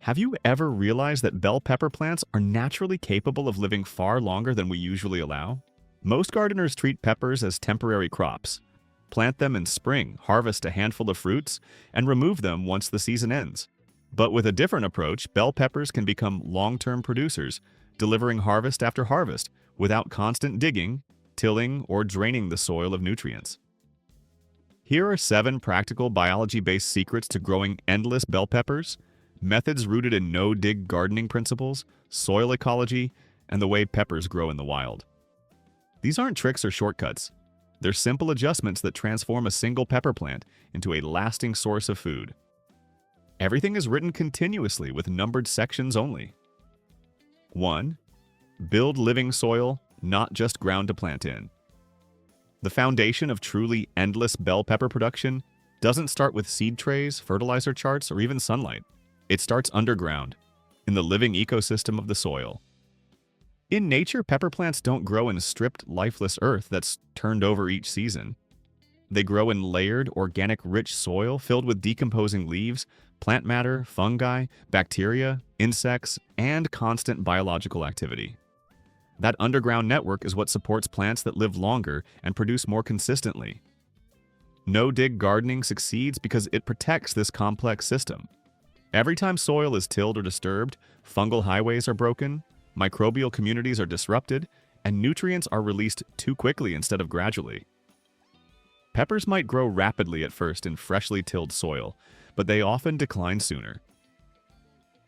Have you ever realized that bell pepper plants are naturally capable of living far longer than we usually allow? Most gardeners treat peppers as temporary crops. Plant them in spring, harvest a handful of fruits, and remove them once the season ends. But with a different approach, bell peppers can become long-term producers, delivering harvest after harvest without constant digging, tilling, or draining the soil of nutrients. Here are 7 practical biology-based secrets to growing endless bell peppers, methods rooted in no-dig gardening principles, soil ecology, and the way peppers grow in the wild. These aren't tricks or shortcuts. They're simple adjustments that transform a single pepper plant into a lasting source of food. Everything is written continuously with numbered sections only. 1. Build living soil, not just ground to plant in. The foundation of truly endless bell pepper production doesn't start with seed trays, fertilizer charts, or even sunlight. It starts underground, in the living ecosystem of the soil. In nature, pepper plants don't grow in stripped, lifeless earth that's turned over each season. They grow in layered, organic, rich soil filled with decomposing leaves, plant matter, fungi, bacteria, insects, and constant biological activity. That underground network is what supports plants that live longer and produce more consistently. No-dig gardening succeeds because it protects this complex system. Every time soil is tilled or disturbed, fungal highways are broken, microbial communities are disrupted, and nutrients are released too quickly instead of gradually. Peppers might grow rapidly at first in freshly tilled soil, but they often decline sooner.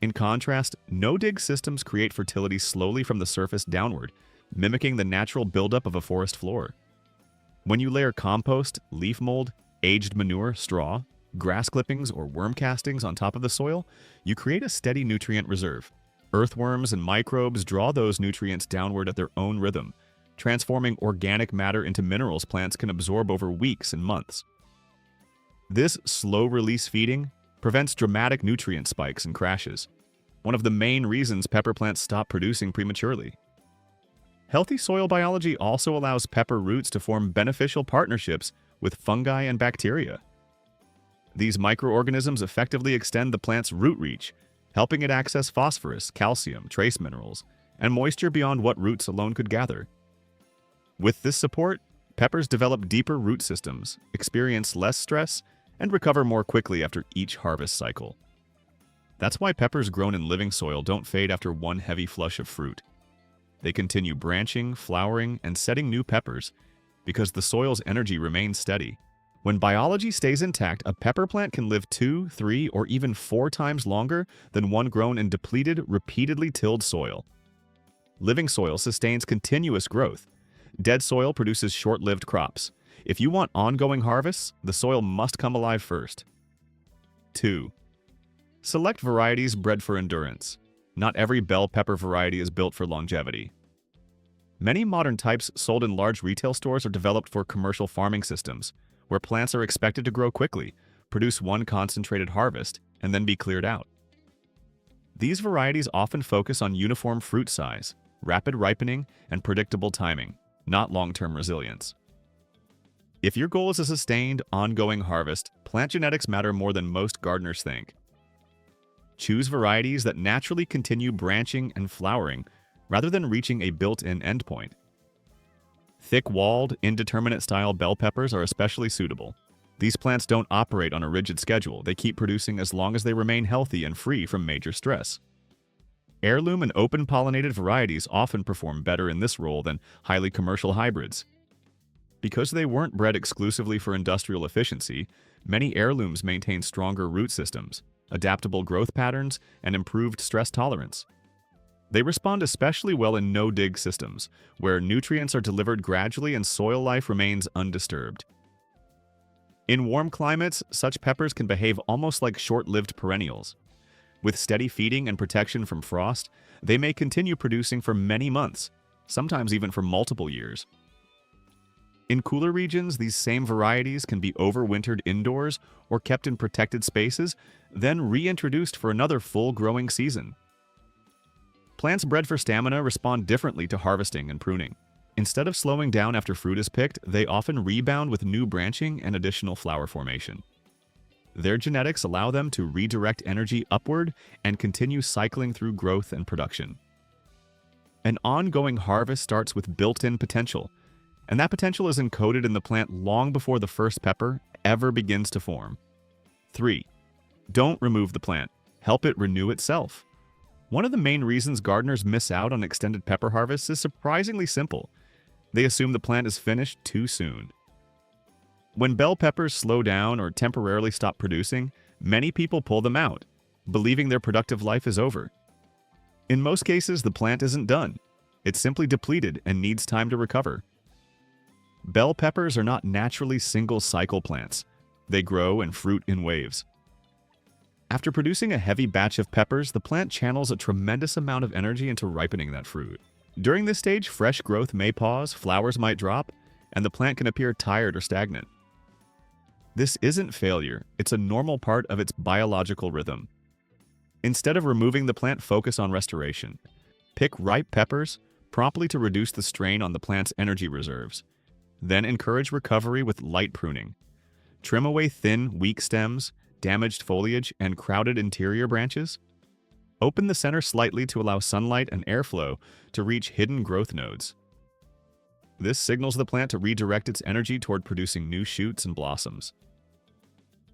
In contrast, no-dig systems create fertility slowly from the surface downward, mimicking the natural buildup of a forest floor. When you layer compost, leaf mold, aged manure, straw, grass clippings, or worm castings on top of the soil, you create a steady nutrient reserve. Earthworms and microbes draw those nutrients downward at their own rhythm, transforming organic matter into minerals plants can absorb over weeks and months. This slow-release feeding prevents dramatic nutrient spikes and crashes, one of the main reasons pepper plants stop producing prematurely. Healthy soil biology also allows pepper roots to form beneficial partnerships with fungi and bacteria. These microorganisms effectively extend the plant's root reach, helping it access phosphorus, calcium, trace minerals, and moisture beyond what roots alone could gather. With this support, peppers develop deeper root systems, experience less stress, and recover more quickly after each harvest cycle. That's why peppers grown in living soil don't fade after one heavy flush of fruit. They continue branching, flowering, and setting new peppers because the soil's energy remains steady. When biology stays intact, a pepper plant can live 2, 3, or even 4 times longer than one grown in depleted, repeatedly tilled soil. Living soil sustains continuous growth. Dead soil produces short-lived crops. If you want ongoing harvests, the soil must come alive first. 2. Select varieties bred for endurance. Not every bell pepper variety is built for longevity. Many modern types sold in large retail stores are developed for commercial farming systems, where plants are expected to grow quickly, produce one concentrated harvest, and then be cleared out. These varieties often focus on uniform fruit size, rapid ripening, and predictable timing, not long-term resilience. If your goal is a sustained, ongoing harvest, plant genetics matter more than most gardeners think. Choose varieties that naturally continue branching and flowering, rather than reaching a built-in endpoint. Thick-walled, indeterminate-style bell peppers are especially suitable. These plants don't operate on a rigid schedule. They keep producing as long as they remain healthy and free from major stress. Heirloom and open-pollinated varieties often perform better in this role than highly commercial hybrids. Because they weren't bred exclusively for industrial efficiency, many heirlooms maintain stronger root systems, adaptable growth patterns, and improved stress tolerance. They respond especially well in no-dig systems, where nutrients are delivered gradually and soil life remains undisturbed. In warm climates, such peppers can behave almost like short-lived perennials. With steady feeding and protection from frost, they may continue producing for many months, sometimes even for multiple years. In cooler regions, these same varieties can be overwintered indoors or kept in protected spaces, then reintroduced for another full growing season. Plants bred for stamina respond differently to harvesting and pruning. Instead of slowing down after fruit is picked, they often rebound with new branching and additional flower formation. Their genetics allow them to redirect energy upward and continue cycling through growth and production. An ongoing harvest starts with built-in potential, and that potential is encoded in the plant long before the first pepper ever begins to form. 3. Don't remove the plant. Help it renew itself. One of the main reasons gardeners miss out on extended pepper harvests is surprisingly simple. They assume the plant is finished too soon. When bell peppers slow down or temporarily stop producing, many people pull them out, believing their productive life is over. In most cases, the plant isn't done. It's simply depleted and needs time to recover. Bell peppers are not naturally single-cycle plants. They grow and fruit in waves. After producing a heavy batch of peppers, the plant channels a tremendous amount of energy into ripening that fruit. During this stage, fresh growth may pause, flowers might drop, and the plant can appear tired or stagnant. This isn't failure, it's a normal part of its biological rhythm. Instead of removing the plant, focus on restoration. Pick ripe peppers, promptly to reduce the strain on the plant's energy reserves. Then encourage recovery with light pruning. Trim away thin, weak stems, damaged foliage, and crowded interior branches. Open the center slightly to allow sunlight and airflow to reach hidden growth nodes. This signals the plant to redirect its energy toward producing new shoots and blossoms.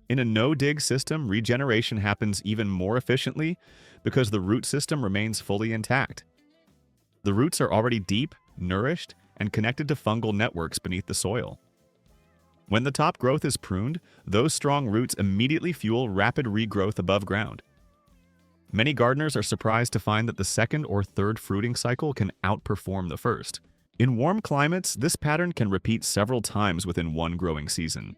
In a no-dig system, regeneration happens even more efficiently because the root system remains fully intact. The roots are already deep, nourished, and connected to fungal networks beneath the soil. When the top growth is pruned, those strong roots immediately fuel rapid regrowth above ground. Many gardeners are surprised to find that the second or third fruiting cycle can outperform the first. In warm climates, this pattern can repeat several times within one growing season.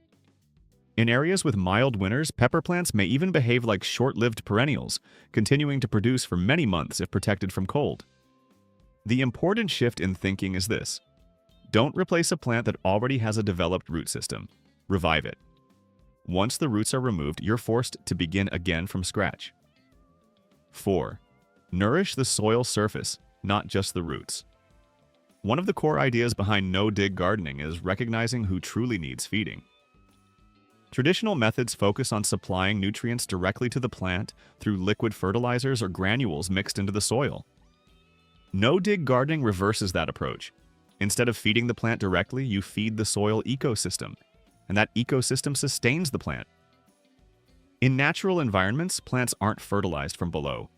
In areas with mild winters, pepper plants may even behave like short-lived perennials, continuing to produce for many months if protected from cold. The important shift in thinking is this: don't replace a plant that already has a developed root system. Revive it. Once the roots are removed, you're forced to begin again from scratch. 4. Nourish the soil surface, not just the roots. One of the core ideas behind no-dig gardening is recognizing who truly needs feeding. Traditional methods focus on supplying nutrients directly to the plant through liquid fertilizers or granules mixed into the soil. No-dig gardening reverses that approach. Instead of feeding the plant directly, you feed the soil ecosystem, and that ecosystem sustains the plant. In natural environments, plants aren't fertilized from below.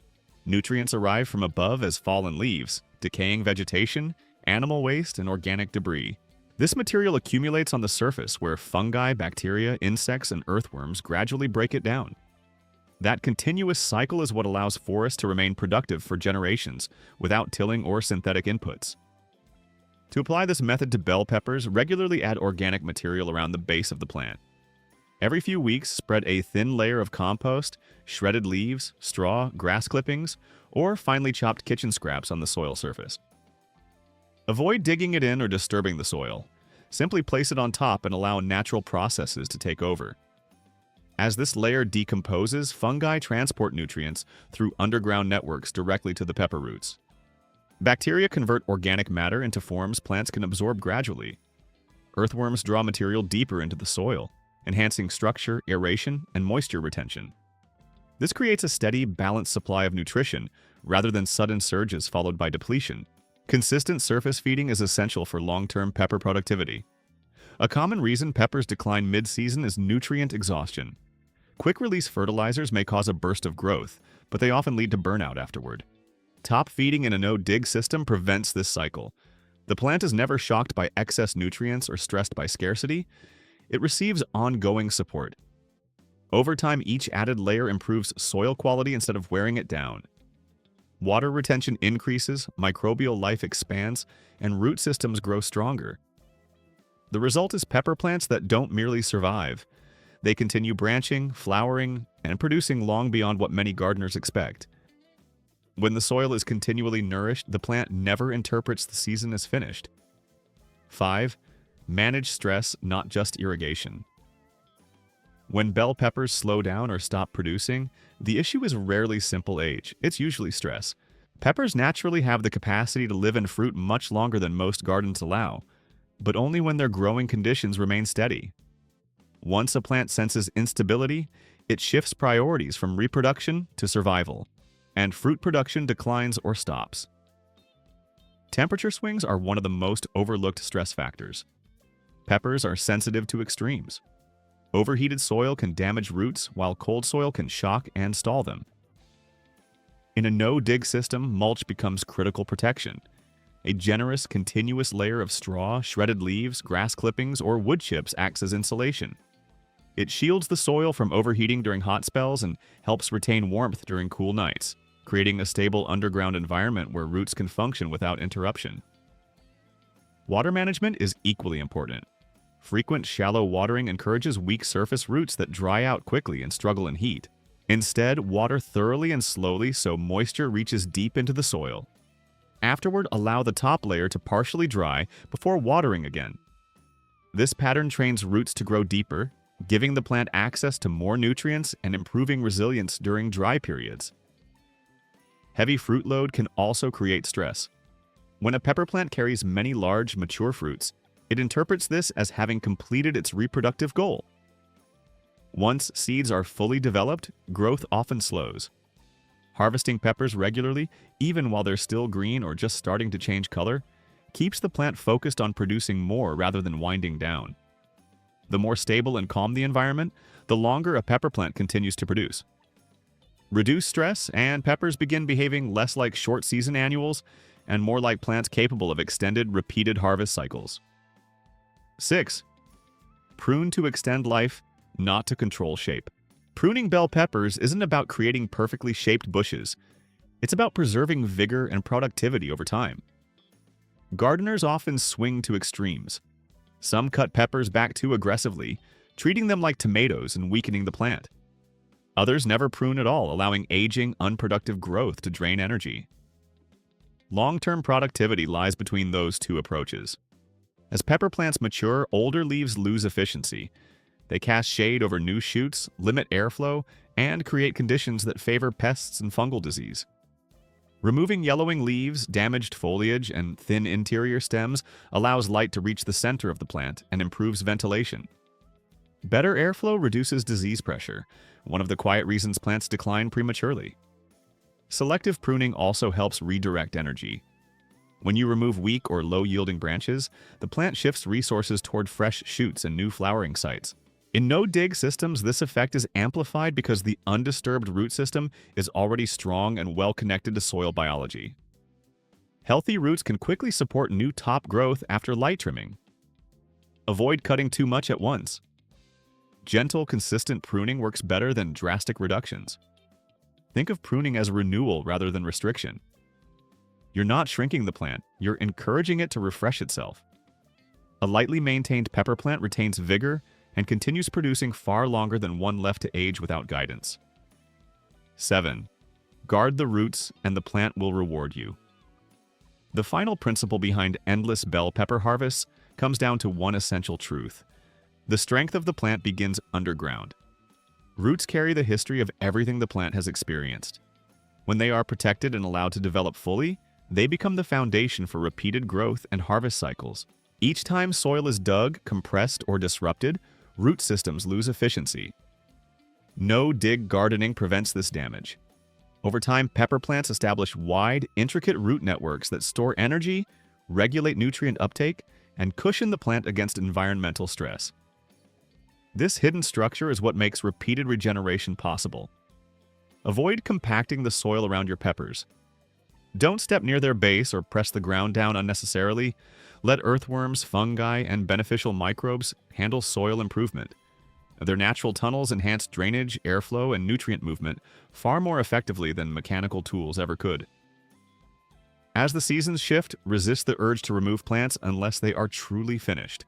Nutrients arrive from above as fallen leaves, decaying vegetation, animal waste, and organic debris. This material accumulates on the surface where fungi, bacteria, insects, and earthworms gradually break it down. That continuous cycle is what allows forests to remain productive for generations without tilling or synthetic inputs. To apply this method to bell peppers, regularly add organic material around the base of the plant. Every few weeks, spread a thin layer of compost, shredded leaves, straw, grass clippings, or finely chopped kitchen scraps on the soil surface. Avoid digging it in or disturbing the soil. Simply place it on top and allow natural processes to take over. As this layer decomposes, fungi transport nutrients through underground networks directly to the pepper roots. Bacteria convert organic matter into forms plants can absorb gradually. Earthworms draw material deeper into the soil, enhancing structure, aeration, and moisture retention. This creates a steady, balanced supply of nutrition rather than sudden surges followed by depletion. Consistent surface feeding is essential for long-term pepper productivity. A common reason peppers decline mid-season is nutrient exhaustion. Quick-release fertilizers may cause a burst of growth, but they often lead to burnout afterward. Top feeding in a no-dig system prevents this cycle. The plant is never shocked by excess nutrients or stressed by scarcity. It receives ongoing support. Over time, each added layer improves soil quality instead of wearing it down. Water retention increases, microbial life expands, and root systems grow stronger. The result is pepper plants that don't merely survive. They continue branching, flowering, and producing long beyond what many gardeners expect. When the soil is continually nourished, the plant never interprets the season as finished. 5. Manage stress, not just irrigation. When bell peppers slow down or stop producing, the issue is rarely simple age. It's usually stress. Peppers naturally have the capacity to live and fruit much longer than most gardens allow, but only when their growing conditions remain steady. Once a plant senses instability, It shifts priorities from reproduction to survival, and fruit production declines or stops. Temperature swings are one of the most overlooked stress factors. Peppers are sensitive to extremes. Overheated soil can damage roots, while cold soil can shock and stall them. In a no-dig system, mulch becomes critical protection. A generous, continuous layer of straw, shredded leaves, grass clippings, or wood chips acts as insulation. It shields the soil from overheating during hot spells and helps retain warmth during cool nights, creating a stable underground environment where roots can function without interruption. Water management is equally important. Frequent shallow watering encourages weak surface roots that dry out quickly and struggle in heat. Instead, water thoroughly and slowly so moisture reaches deep into the soil. Afterward, allow the top layer to partially dry before watering again. This pattern trains roots to grow deeper, giving the plant access to more nutrients and improving resilience during dry periods. Heavy fruit load can also create stress. When a pepper plant carries many large, mature fruits, it interprets this as having completed its reproductive goal. Once seeds are fully developed, growth often slows. Harvesting peppers regularly, even while they're still green or just starting to change color, keeps the plant focused on producing more rather than winding down. The more stable and calm the environment, the longer a pepper plant continues to produce. Reduce stress, and peppers begin behaving less like short-season annuals and more like plants capable of extended, repeated harvest cycles. 6. Prune to extend life, not to control shape. Pruning bell peppers isn't about creating perfectly shaped bushes. It's about preserving vigor and productivity over time. Gardeners often swing to extremes. Some cut peppers back too aggressively, treating them like tomatoes and weakening the plant. Others never prune at all, allowing aging, unproductive growth to drain energy. Long-term productivity lies between those two approaches. As pepper plants mature, older leaves lose efficiency. They cast shade over new shoots, limit airflow, and create conditions that favor pests and fungal disease. Removing yellowing leaves, damaged foliage, and thin interior stems allows light to reach the center of the plant and improves ventilation. Better airflow reduces disease pressure, one of the quiet reasons plants decline prematurely. Selective pruning also helps redirect energy. When you remove weak or low-yielding branches, the plant shifts resources toward fresh shoots and new flowering sites. In no-dig systems, this effect is amplified because the undisturbed root system is already strong and well-connected to soil biology. Healthy roots can quickly support new top growth after light trimming. Avoid cutting too much at once. Gentle, consistent pruning works better than drastic reductions. Think of pruning as renewal rather than restriction. You're not shrinking the plant, you're encouraging it to refresh itself. A lightly maintained pepper plant retains vigor and continues producing far longer than one left to age without guidance. 7. Guard the roots and the plant will reward you. The final principle behind endless bell pepper harvests comes down to one essential truth. The strength of the plant begins underground. Roots carry the history of everything the plant has experienced. When they are protected and allowed to develop fully, they become the foundation for repeated growth and harvest cycles. Each time soil is dug, compressed, or disrupted, root systems lose efficiency. No-dig gardening prevents this damage. Over time, pepper plants establish wide, intricate root networks that store energy, regulate nutrient uptake, and cushion the plant against environmental stress. This hidden structure is what makes repeated regeneration possible. Avoid compacting the soil around your peppers. Don't step near their base or press the ground down unnecessarily. Let earthworms, fungi, and beneficial microbes handle soil improvement. Their natural tunnels enhance drainage, airflow, and nutrient movement far more effectively than mechanical tools ever could. As the seasons shift, resist the urge to remove plants unless they are truly finished.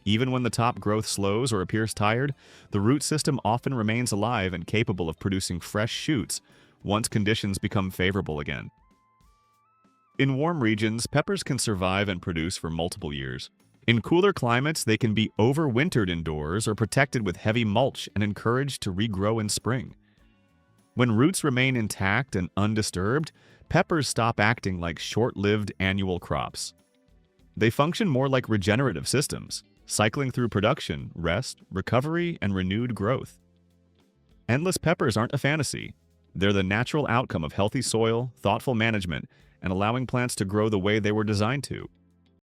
Even when the top growth slows or appears tired, the root system often remains alive and capable of producing fresh shoots once conditions become favorable again. In warm regions, peppers can survive and produce for multiple years. In cooler climates, they can be overwintered indoors or protected with heavy mulch and encouraged to regrow in spring. When roots remain intact and undisturbed, peppers stop acting like short-lived annual crops. They function more like regenerative systems, cycling through production, rest, recovery, and renewed growth. Endless peppers aren't a fantasy. They're the natural outcome of healthy soil, thoughtful management, and allowing plants to grow the way they were designed to.